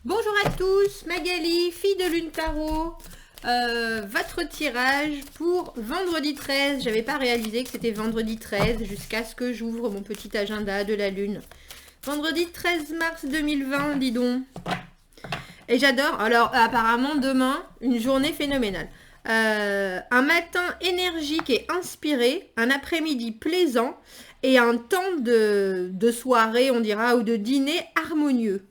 Bonjour à tous, Magali, fille de Lune Tarot. Votre tirage pour vendredi 13. J'avais pas réalisé que c'était vendredi 13 jusqu'à ce que j'ouvre mon petit agenda de la Lune. Vendredi 13 mars 2020, dis donc. Et j'adore. Alors, apparemment, demain, une journée phénoménale. Un matin énergique et inspiré, un après-midi plaisant et un temps de soirée, on dira, ou de dîner harmonieux.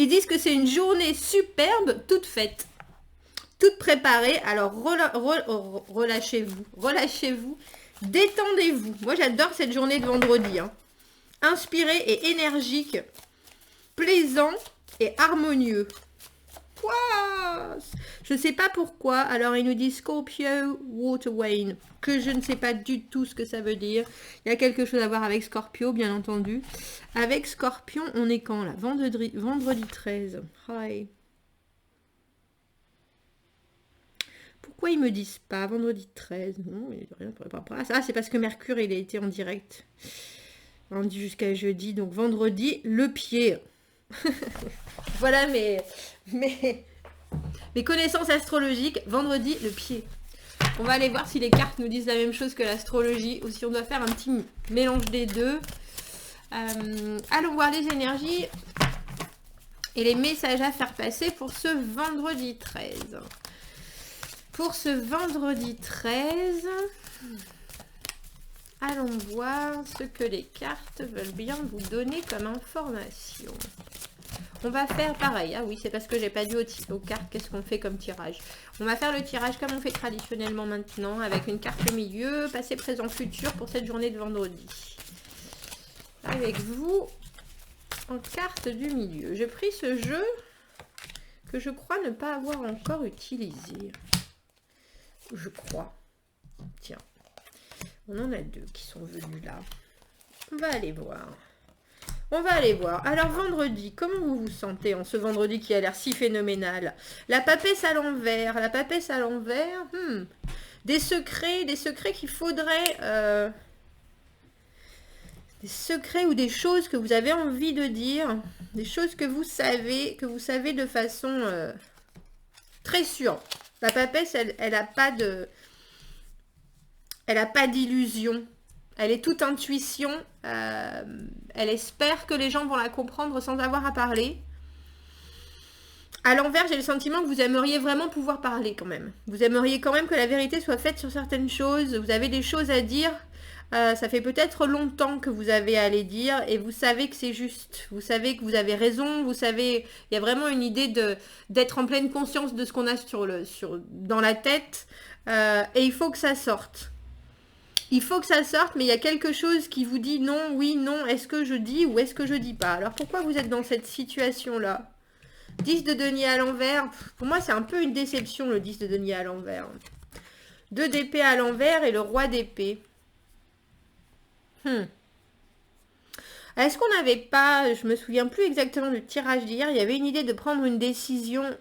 Ils disent que c'est une journée superbe, toute faite, toute préparée. Alors relâchez-vous, relâchez-vous, détendez-vous. Moi j'adore cette journée de vendredi. Inspiré et énergique, plaisant et harmonieux. Quoi? Je ne sais pas pourquoi. Alors il nous dit Scorpio Water Wayne, que je ne sais pas du tout ce que ça veut dire. Il y a quelque chose à voir avec Scorpio, bien entendu. Avec Scorpion, on est quand là? Vendredi 13. Hi. Pourquoi ils me disent pas vendredi 13? Non, il n'y a rien par rapport à ça. Ah, c'est parce que Mercure, il a été en direct. On dit jusqu'à jeudi, donc vendredi, le pied. Voilà mes connaissances astrologiques. Vendredi, le pied. On va aller voir si les cartes nous disent la même chose que l'astrologie ou si on doit faire un petit mélange des deux. Allons voir les énergies et les messages à faire passer pour ce vendredi 13. Pour ce vendredi 13, allons voir ce que les cartes veulent bien vous donner comme information. On va faire pareil. Ah oui, c'est parce que j'ai pas dit aux cartes qu'est-ce qu'on fait comme tirage. On va faire le tirage comme on fait traditionnellement maintenant, avec une carte au milieu, passé, présent, futur pour cette journée de vendredi. Avec vous, en carte du milieu. J'ai pris ce jeu que je crois ne pas avoir encore utilisé. Je crois. Tiens, on en a deux qui sont venus là. On va aller voir. On va aller voir. Alors, vendredi, comment vous vous sentez en ce vendredi qui a l'air si phénoménal? La papesse à l'envers. La papesse à l'envers. Des secrets qu'il faudrait... des secrets ou des choses que vous avez envie de dire. Des choses que vous savez de façon très sûre. La papesse, elle n'a pas de... Elle n'a pas d'illusion. Elle est toute intuition. Elle espère que les gens vont la comprendre sans avoir à parler. À l'envers, j'ai le sentiment que vous aimeriez vraiment pouvoir parler quand même. Vous aimeriez quand même que la vérité soit faite sur certaines choses. Vous avez des choses à dire. Ça fait peut-être longtemps que vous avez à les dire et vous savez que c'est juste. Vous savez que vous avez raison. Vous savez, il y a vraiment une idée d'être en pleine conscience de ce qu'on a dans la tête. Et il faut que ça sorte. Il faut que ça sorte, mais il y a quelque chose qui vous dit non, oui, non, est-ce que je dis ou est-ce que je dis pas? Alors pourquoi vous êtes dans cette situation-là? 10 de denier à l'envers, pour moi c'est un peu une déception le 10 de denier à l'envers. 2 d'épée à l'envers et le roi d'épée. Est-ce qu'on n'avait pas, je me souviens plus exactement du tirage d'hier, il y avait une idée de prendre une décision.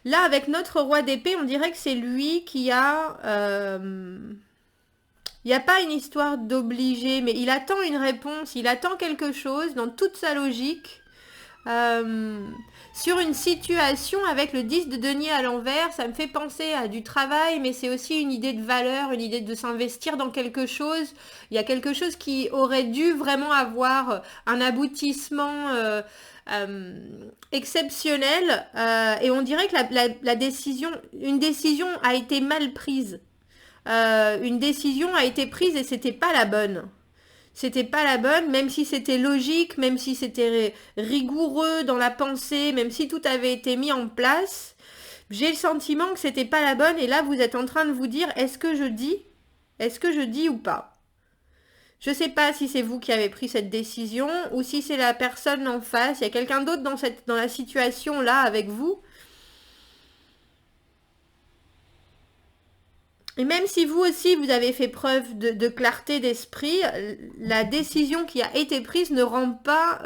Là avec notre roi d'épée, on dirait que c'est lui qui a... Il n'y a pas une histoire d'obligé, mais il attend une réponse, il attend quelque chose dans toute sa logique. Sur une situation avec le 10 de denier à l'envers, ça me fait penser à du travail, mais c'est aussi une idée de valeur, une idée de s'investir dans quelque chose. Il y a quelque chose qui aurait dû vraiment avoir un aboutissement exceptionnel, et on dirait que une décision a été mal prise. Une décision a été prise et c'était pas la bonne. C'était pas la bonne, même si c'était logique, même si c'était rigoureux dans la pensée, même si tout avait été mis en place. J'ai le sentiment que c'était pas la bonne et là vous êtes en train de vous dire est-ce que je dis? Est-ce que je dis ou pas? Je sais pas si c'est vous qui avez pris cette décision ou si c'est la personne en face. Il y a quelqu'un d'autre dans la situation là avec vous. Et même si vous aussi, vous avez fait preuve de clarté d'esprit, la décision qui a été prise ne rend pas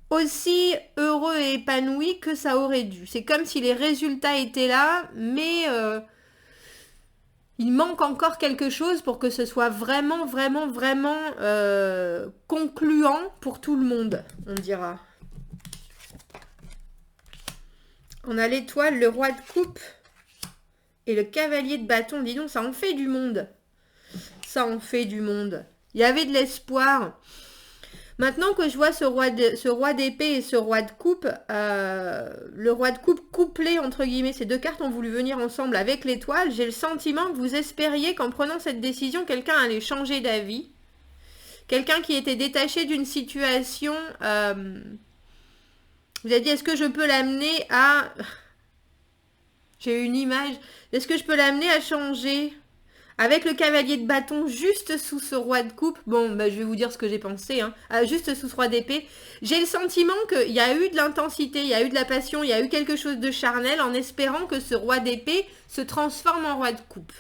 aussi heureux et épanoui que ça aurait dû. C'est comme si les résultats étaient là, mais Il manque encore quelque chose pour que ce soit vraiment, vraiment, vraiment concluant pour tout le monde, on dira. On a l'étoile, le roi de coupe et le cavalier de bâton. Dis donc, ça en fait du monde. Ça en fait du monde. Il y avait de l'espoir. Maintenant que je vois ce roi d'épée et ce roi de coupe, le roi de coupe couplé, entre guillemets, ces deux cartes ont voulu venir ensemble avec l'étoile, j'ai le sentiment que vous espériez qu'en prenant cette décision, quelqu'un allait changer d'avis. Quelqu'un qui était détaché d'une situation, vous avez dit, est-ce que je peux l'amener à... J'ai une image. Est-ce que je peux l'amener à changer ? Avec le cavalier de bâton juste sous ce roi de coupe, bon, bah, je vais vous dire ce que j'ai pensé, hein, juste sous ce roi d'épée, j'ai le sentiment qu'il y a eu de l'intensité, il y a eu de la passion, il y a eu quelque chose de charnel en espérant que ce roi d'épée se transforme en roi de coupe.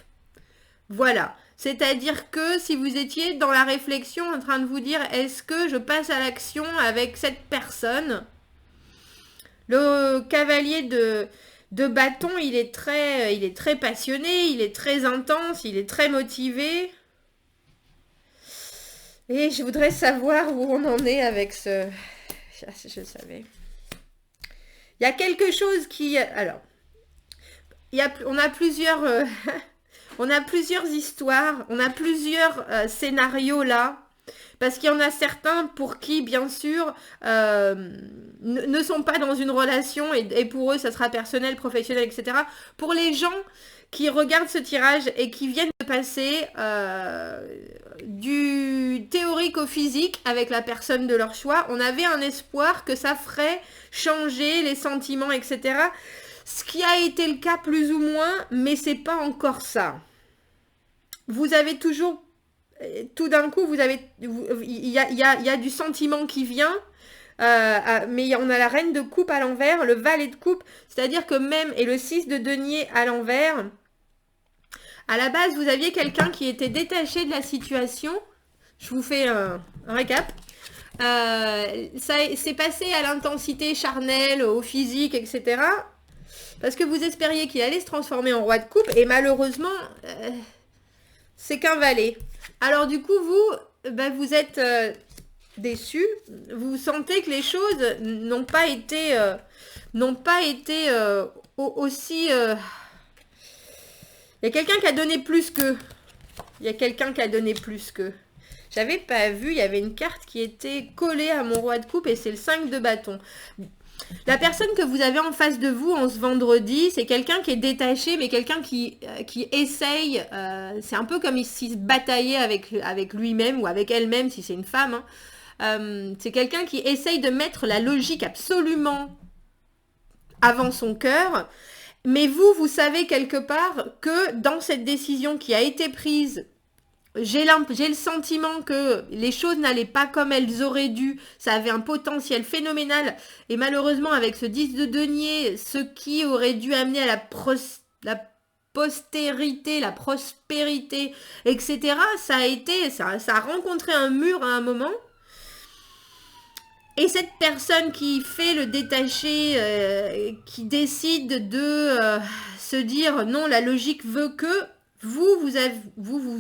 Voilà. C'est-à-dire que si vous étiez dans la réflexion en train de vous dire, est-ce que je passe à l'action avec cette personne ? Le cavalier de bâton, il est très passionné, il est très intense, il est très motivé. Et je voudrais savoir où on en est avec ce... Je savais. Il y a quelque chose qui... Alors, on a plusieurs... on a plusieurs histoires, on a plusieurs scénarios là. Parce qu'il y en a certains pour qui, bien sûr, ne sont pas dans une relation et pour eux, ça sera personnel, professionnel, etc. Pour les gens qui regardent ce tirage et qui viennent de passer du théorique au physique avec la personne de leur choix, on avait un espoir que ça ferait changer les sentiments, etc. Ce qui a été le cas plus ou moins, mais c'est pas encore ça. Vous avez toujours... Tout d'un coup, il y a du sentiment qui vient, mais on a la reine de coupe à l'envers, le valet de coupe, c'est-à-dire que même, et le 6 de denier à l'envers, à la base, vous aviez quelqu'un qui était détaché de la situation. Je vous fais un récap. Ça s'est passé à l'intensité charnelle, au physique, etc. Parce que vous espériez qu'il allait se transformer en roi de coupe, et malheureusement... c'est qu'un valet. Alors du coup, vous êtes déçu. Vous sentez que les choses n'ont pas été aussi... Il y a quelqu'un qui a donné plus que. Il y a quelqu'un qui a donné plus que. J'avais pas vu, il y avait une carte qui était collée à mon roi de coupe et c'est le 5 de bâton. La personne que vous avez en face de vous en ce vendredi, c'est quelqu'un qui est détaché, mais quelqu'un qui essaye, c'est un peu comme s'il se bataillait avec lui-même ou avec elle-même, si c'est une femme. Hein. C'est quelqu'un qui essaye de mettre la logique absolument avant son cœur. Mais vous savez quelque part que dans cette décision qui a été prise, j'ai le sentiment que les choses n'allaient pas comme elles auraient dû. Ça avait un potentiel phénoménal. Et malheureusement, avec ce 10 de denier, ce qui aurait dû amener à la postérité, la prospérité, etc., ça a rencontré un mur à un moment. Et cette personne qui fait le détaché, qui décide de se dire non, la logique veut que... Vous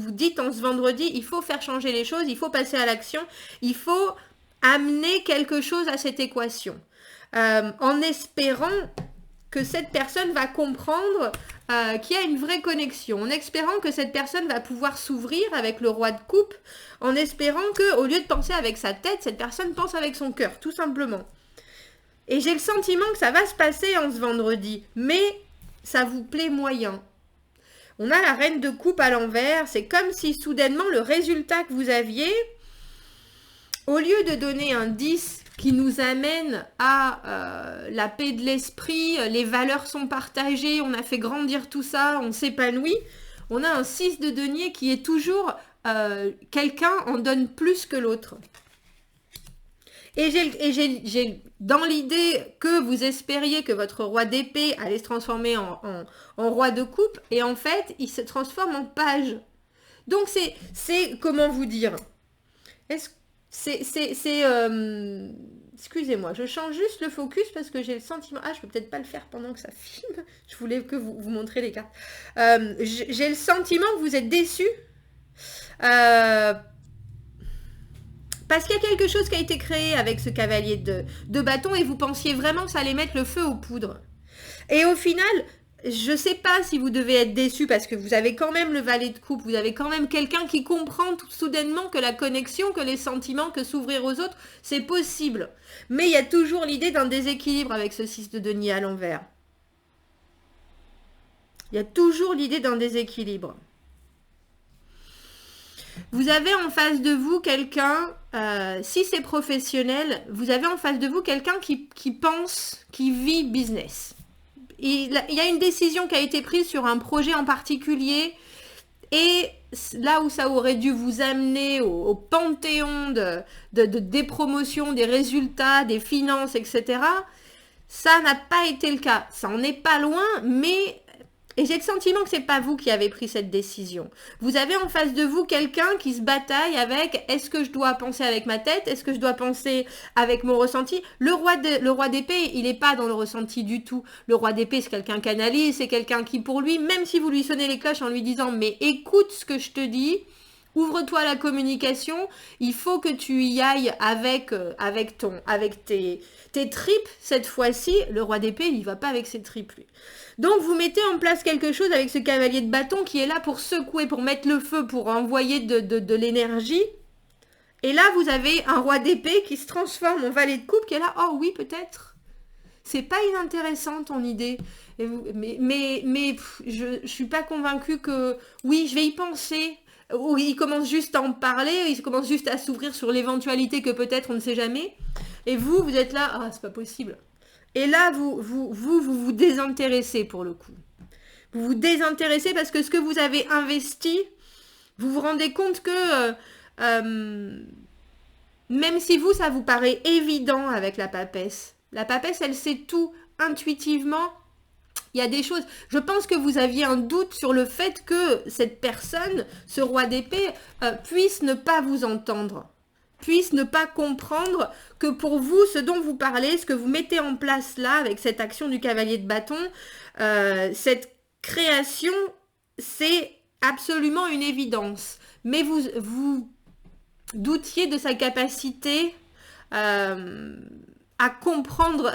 dites en ce vendredi, il faut faire changer les choses, il faut passer à l'action, il faut amener quelque chose à cette équation. En espérant que cette personne va comprendre qu'il y a une vraie connexion, en espérant que cette personne va pouvoir s'ouvrir avec le roi de coupe, en espérant que au lieu de penser avec sa tête, cette personne pense avec son cœur, tout simplement. Et j'ai le sentiment que ça va se passer en ce vendredi, mais ça vous plaît moyen. On a la reine de coupe à l'envers. C'est comme si soudainement le résultat que vous aviez, au lieu de donner un 10 qui nous amène à la paix de l'esprit, les valeurs sont partagées, on a fait grandir tout ça, on s'épanouit, on a un 6 de denier qui est toujours quelqu'un en donne plus que l'autre. Et j'ai dans l'idée que vous espériez que votre roi d'épée allait se transformer en roi de coupe, et en fait, il se transforme en page. Donc, c'est comment vous dire ? excusez-moi, je change juste le focus parce que j'ai le sentiment... Ah, je peux peut-être pas le faire pendant que ça filme. Je voulais que vous montrez les cartes. J'ai le sentiment que vous êtes déçus. Parce qu'il y a quelque chose qui a été créé avec ce cavalier de bâton et vous pensiez vraiment que ça allait mettre le feu aux poudres. Et au final, je ne sais pas si vous devez être déçu parce que vous avez quand même le valet de coupe, vous avez quand même quelqu'un qui comprend tout soudainement que la connexion, que les sentiments, que s'ouvrir aux autres, c'est possible. Mais il y a toujours l'idée d'un déséquilibre avec ce 6 de denier à l'envers. Il y a toujours l'idée d'un déséquilibre. Vous avez en face de vous quelqu'un, si c'est professionnel, vous avez en face de vous quelqu'un qui pense, qui vit business. Il y a une décision qui a été prise sur un projet en particulier et là où ça aurait dû vous amener au panthéon des promotions, des résultats, des finances, etc., ça n'a pas été le cas. Ça en est pas loin, mais... Et j'ai le sentiment que c'est pas vous qui avez pris cette décision. Vous avez en face de vous quelqu'un qui se bataille avec est-ce que je dois penser avec ma tête, est-ce que je dois penser avec mon ressenti. Le roi d'épée, il n'est pas dans le ressenti du tout. Le roi d'épée, c'est quelqu'un qui analyse, c'est quelqu'un qui pour lui, même si vous lui sonnez les cloches en lui disant mais écoute ce que je te dis, ouvre-toi à la communication, il faut que tu y ailles avec tes tripes cette fois-ci. Le roi d'épée, il ne va pas avec ses tripes lui. Donc vous mettez en place quelque chose avec ce cavalier de bâton qui est là pour secouer, pour mettre le feu, pour envoyer de l'énergie. Et là vous avez un roi d'épée qui se transforme en valet de coupe qui est là, oh oui peut-être. C'est pas inintéressant ton idée. Mais je suis pas convaincue que... Oui, je vais y penser. Ou il commence juste à en parler, il commence juste à s'ouvrir sur l'éventualité que peut-être on ne sait jamais. Et vous êtes là, ah c'est pas possible. Et là, vous désintéressez pour le coup. Vous vous désintéressez parce que ce que vous avez investi, vous vous rendez compte que même si vous, ça vous paraît évident avec la papesse, elle sait tout intuitivement. Il y a des choses... Je pense que vous aviez un doute sur le fait que cette personne, ce roi d'épée, puisse ne pas vous entendre. Puisse ne pas comprendre que pour vous, ce dont vous parlez, ce que vous mettez en place là, avec cette action du cavalier de bâton, cette création, c'est absolument une évidence. Mais vous doutiez de sa capacité à comprendre,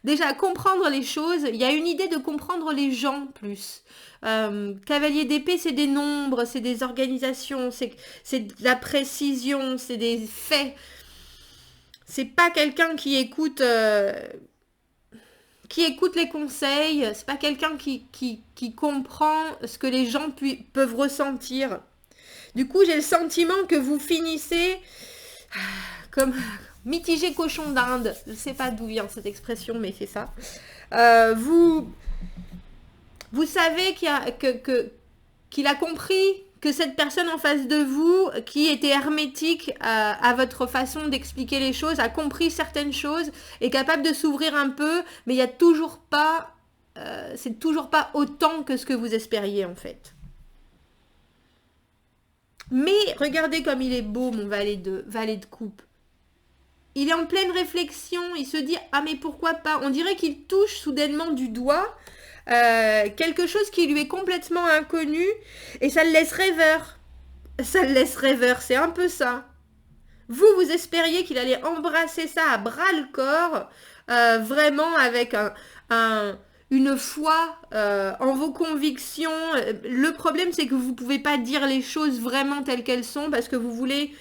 déjà à comprendre les choses. Il y a une idée de comprendre les gens plus. Cavalier d'épée, c'est des nombres, c'est des organisations, c'est de la précision, c'est des faits. C'est pas quelqu'un qui écoute les conseils, c'est pas quelqu'un qui comprend ce que les gens peuvent ressentir. Du coup, j'ai le sentiment que vous finissez comme mitigé cochon d'Inde. Je sais pas d'où vient cette expression, mais c'est ça. Vous savez qu'il a compris que cette personne en face de vous, qui était hermétique à votre façon d'expliquer les choses, a compris certaines choses, est capable de s'ouvrir un peu, mais il n'y a toujours pas... c'est toujours pas autant que ce que vous espériez en fait. Mais regardez comme il est beau, mon valet de coupe. Il est en pleine réflexion, il se dit « Ah mais pourquoi pas ?» On dirait qu'il touche soudainement du doigt quelque chose qui lui est complètement inconnu et ça le laisse rêveur. Ça le laisse rêveur, c'est un peu ça. Vous espériez qu'il allait embrasser ça à bras-le-corps, vraiment avec une foi en vos convictions. Le problème, c'est que vous ne pouvez pas dire les choses vraiment telles qu'elles sont parce que vous voulez...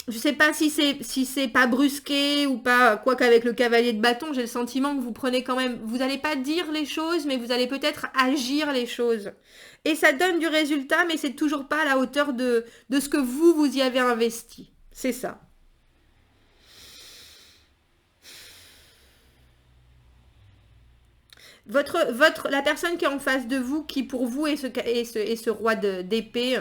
Je sais pas si c'est pas brusqué ou pas, quoi qu'avec le cavalier de bâton, j'ai le sentiment que vous prenez quand même... Vous n'allez pas dire les choses, mais vous allez peut-être agir les choses. Et ça donne du résultat, mais c'est toujours pas à la hauteur de ce que vous y avez investi. C'est ça. La personne qui est en face de vous, qui pour vous est ce roi d'épée,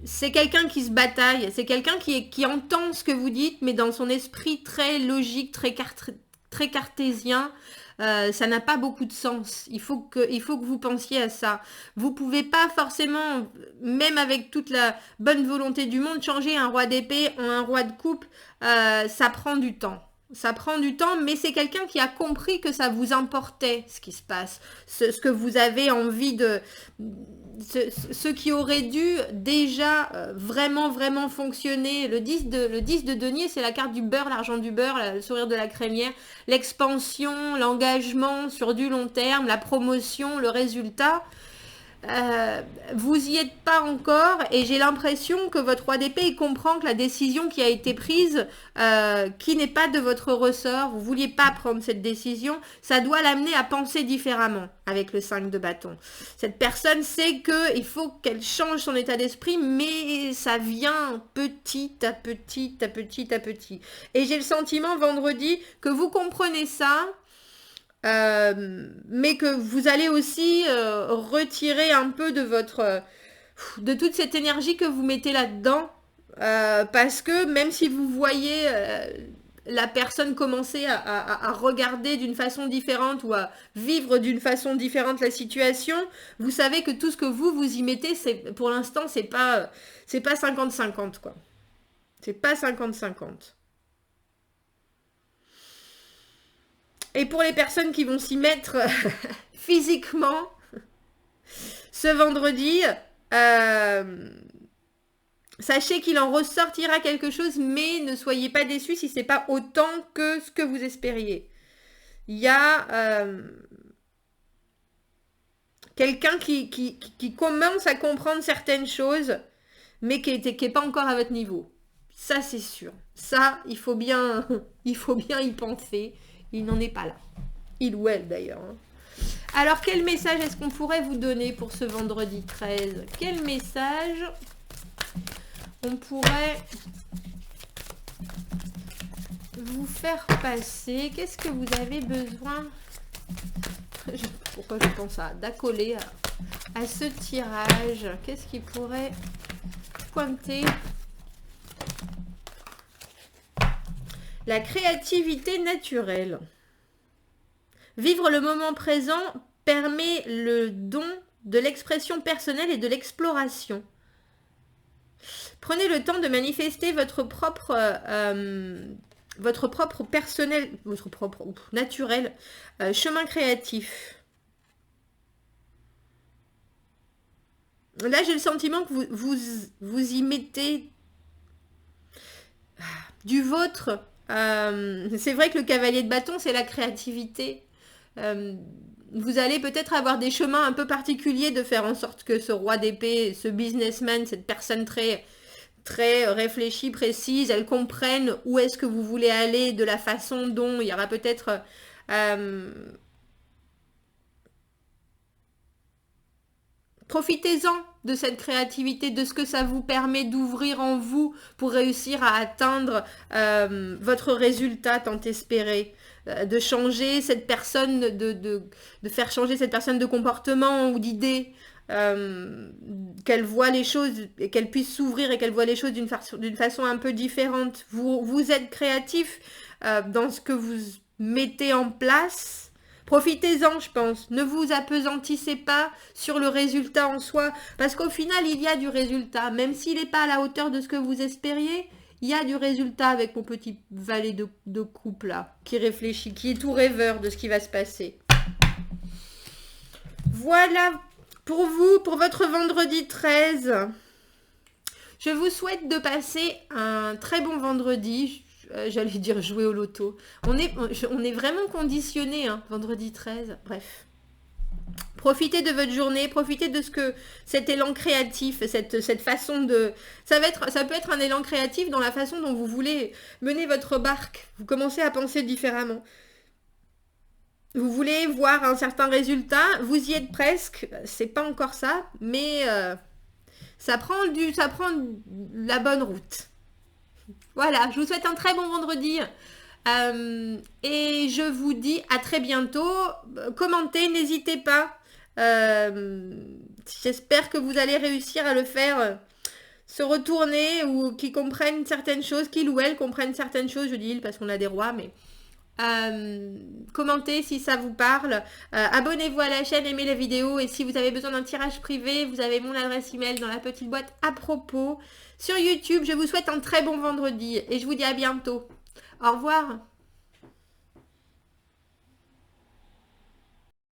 c'est quelqu'un qui se bataille, c'est quelqu'un qui entend ce que vous dites, mais dans son esprit très logique, très cartésien, ça n'a pas beaucoup de sens. Il faut que vous pensiez à ça. Vous pouvez pas forcément, même avec toute la bonne volonté du monde, changer un roi d'épée en un roi de coupe. Ça prend du temps. Ça prend du temps, mais c'est quelqu'un qui a compris que ça vous importait, ce qui se passe. Ce que vous avez envie de... Ce qui aurait dû déjà vraiment fonctionner. Le 10 de denier, c'est la carte du beurre, l'argent du beurre, le sourire de la crémière, l'expansion, l'engagement sur du long terme, la promotion, le résultat. Vous y êtes pas encore et j'ai l'impression que votre roi d'épée il comprend que la décision qui a été prise qui n'est pas de votre ressort, vous vouliez pas prendre cette décision, ça doit l'amener à penser différemment avec le 5 de bâton. Cette personne sait que il faut qu'elle change son état d'esprit, mais ça vient petit à petit et j'ai le sentiment vendredi que vous comprenez ça. Mais que vous allez aussi retirer un peu de de toute cette énergie que vous mettez là-dedans, parce que même si vous voyez la personne commencer à regarder d'une façon différente ou à vivre d'une façon différente la situation, vous savez que tout ce que vous y mettez, pour l'instant, c'est pas 50-50 quoi. C'est pas 50-50. Et pour les personnes qui vont s'y mettre physiquement, ce vendredi, sachez qu'il en ressortira quelque chose, mais ne soyez pas déçus si c'est pas autant que ce que vous espériez. Il y a quelqu'un qui commence à comprendre certaines choses, mais qui est pas encore à votre niveau. Ça, c'est sûr. Ça, il faut bien y penser. Il n'en est pas là. Il ou elle d'ailleurs. Alors, quel message est-ce qu'on pourrait vous donner pour ce vendredi 13 ? Quel message on pourrait vous faire passer ? Qu'est-ce que vous avez besoin ? Pourquoi je pense d'accoler à ce tirage ? Qu'est-ce qui pourrait pointer ? La créativité naturelle. Vivre le moment présent permet le don de l'expression personnelle et de l'exploration. Prenez le temps de manifester votre propre personnel, votre propre naturel chemin créatif. Là, j'ai le sentiment que vous y mettez du vôtre. C'est vrai que le cavalier de bâton, c'est la créativité. Vous allez peut-être avoir des chemins un peu particuliers de faire en sorte que ce roi d'épée, ce businessman, cette personne très réfléchie, précise, elle comprenne où est-ce que vous voulez aller, de la façon dont il y aura peut-être... Profitez-en de cette créativité, de ce que ça vous permet d'ouvrir en vous pour réussir à atteindre votre résultat tant espéré. De changer cette personne, de faire changer cette personne de comportement ou d'idée, qu'elle voit les choses, et qu'elle puisse s'ouvrir et qu'elle voit les choses d'une façon un peu différente. Vous êtes créatif dans ce que vous mettez en place. Profitez-en, je pense. Ne vous apesantissez pas sur le résultat en soi, parce qu'au final, il y a du résultat. Même s'il n'est pas à la hauteur de ce que vous espériez, il y a du résultat avec mon petit valet de coupe là, qui réfléchit, qui est tout rêveur de ce qui va se passer. Voilà pour vous, pour votre vendredi 13. Je vous souhaite de passer un très bon vendredi. J'allais dire jouer au loto. On est vraiment conditionné, hein, vendredi 13. Bref. Profitez de votre journée, profitez de ce que cet élan créatif, cette façon de... Ça peut être un élan créatif dans la façon dont vous voulez mener votre barque. Vous commencez à penser différemment. Vous voulez voir un certain résultat, vous y êtes presque. C'est pas encore ça, mais ça prend la bonne route. Voilà, je vous souhaite un très bon vendredi. Et je vous dis à très bientôt. Commentez, n'hésitez pas. J'espère que vous allez réussir à le faire se retourner ou qu'ils comprennent certaines choses, qu'ils ou elles comprennent certaines choses. Je dis il parce qu'on a des rois, mais commentez si ça vous parle. Abonnez-vous à la chaîne, aimez la vidéo. Et si vous avez besoin d'un tirage privé, vous avez mon adresse email dans la petite boîte à propos. Sur YouTube, je vous souhaite un très bon vendredi et je vous dis à bientôt. Au revoir.